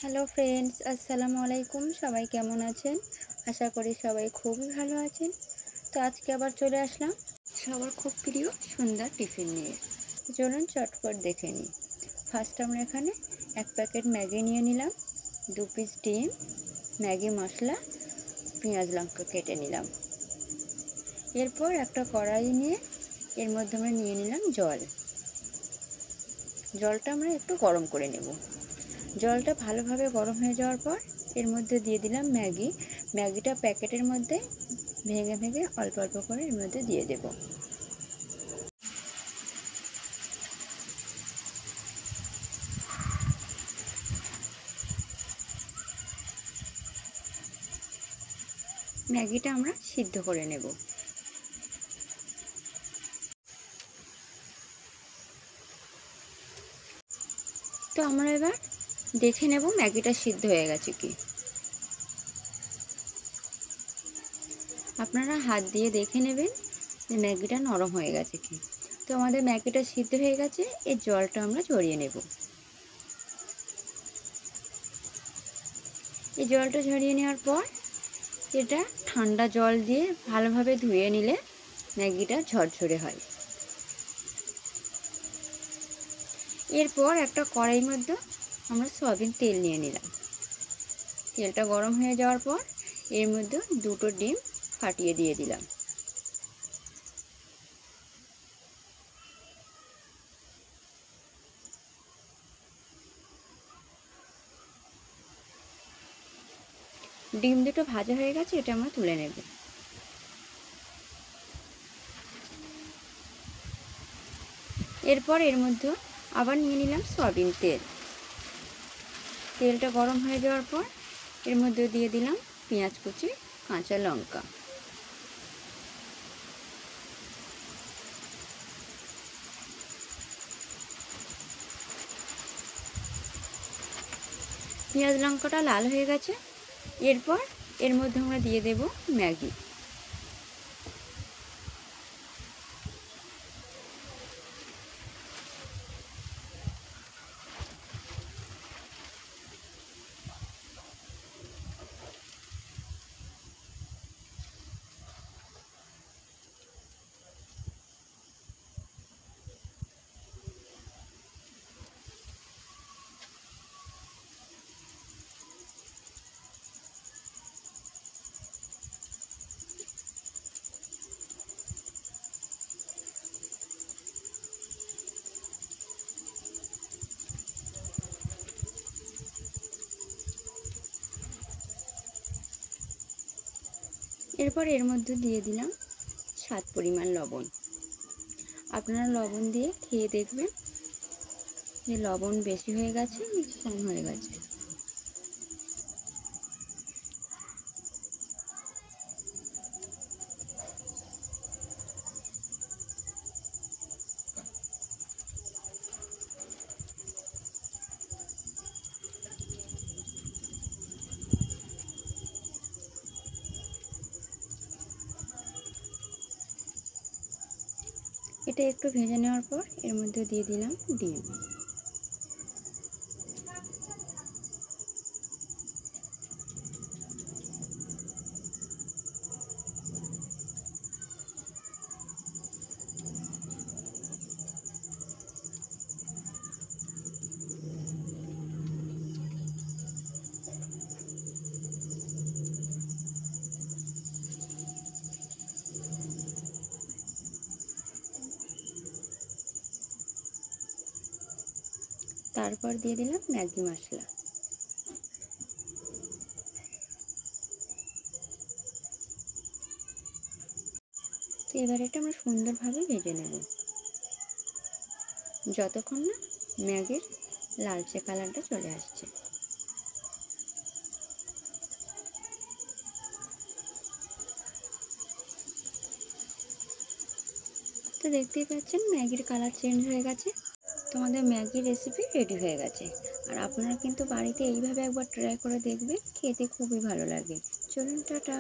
Hello friends, আসসালামু আলাইকুম। সবাই কেমন আছেন? আশা করি সবাই খুবই ভালো আছেন। তো আজকে আবার চলে আসলাম সবার খুব প্রিয় সন্ধ্যার টিফিন নিয়ে। চলুন চটপট দেখে নিই। ফার্স্ট আমরা এখানে এক প্যাকেট ম্যাগি নিয়ে নিলাম, 2 পিস ডিম, ম্যাগি মশলা, পেঁয়াজ লঙ্কা কেটে নিলাম। এরপর একটা কড়াই নিয়ে এর মধ্যে আমরা নিয়ে নিলাম জল। জলটা আমরা একটু গরম করে নেব। জলটা ভালোভাবে গরম হয়ে যাওয়ার পর এর মধ্যে দিয়ে দিলাম ম্যাগিটা প্যাকেটের মধ্যে ভেঙে ভেঙে অল্প অল্প করে এর মধ্যে দিয়ে দেব। ম্যাগিটা আমরা সিদ্ধ করে নেব। তো আমরা এবার দেখে নেব ম্যাগিটা সিদ্ধ হয়ে গেছে কি। আপনারা হাত দিয়ে দেখে নেবেন যে ম্যাগিটা নরম হয়ে গেছে কি। তো আমাদের ম্যাগিটা সিদ্ধ হয়ে গেছে, এর জলটা আমরা ঝরিয়ে নেব। এই জলটা ঝরিয়ে নেওয়ার পর এটা ঠান্ডা জল দিয়ে ভালোভাবে ধুয়ে নিলে ম্যাগিটা ঝরঝরে হয়। এরপর একটা কড়াইয়ের মধ্যে আমরা সয়াবিন তেল নিয়ে নিলাম। তেলটা গরম হয়ে যাওয়ার পর এর মধ্যে 2টো ডিম ফাটিয়ে দিয়ে দিলাম। ডিম দুটো ভাজা হয়ে গেছে, এটা আমরা তুলে নেব। এরপর এর মধ্যে আবার নিয়ে নিলাম সয়াবিন তেল। তেলটা গরম হয়ে যাওয়ার পর এর মধ্যে দিয়ে দিলাম পেঁয়াজ কুচি, কাঁচা লঙ্কা। পেঁয়াজ লঙ্কাটা লাল হয়ে গেছে। এরপর এর মধ্যে আমরা দিয়ে দেব ম্যাগি। এরপর এর মধ্যে দিয়ে দিলাম স্বাদ পরিমাণ লবণ। আপনারা লবণ দিয়ে খেয়ে দেখবেন যে লবণ বেশি হয়ে গেছে কি কম হয়ে গেছে। এটা একটু ভেজে নেওয়ার পর এর মধ্যে দিয়ে দিলাম ডিম। তারপর দিয়ে দিলাম ম্যাগি মশলা। তো এবার এটা আমরা সুন্দরভাবে ভেজে নেব যতক্ষণ না ম্যাগির লালচে কালারটা চলে আসছে। তো দেখতেই পাচ্ছেন ম্যাগির কালার চেঞ্জ হয়ে গেছে। তোমাদের ম্যাগি রেসিপি রেডি হয়ে গেছে। আর আপনারা কিন্তু বাড়িতে এইভাবে একবার ট্রাই করে দেখবেন, খেতে খুবই ভালো লাগে। চলুন টাটা।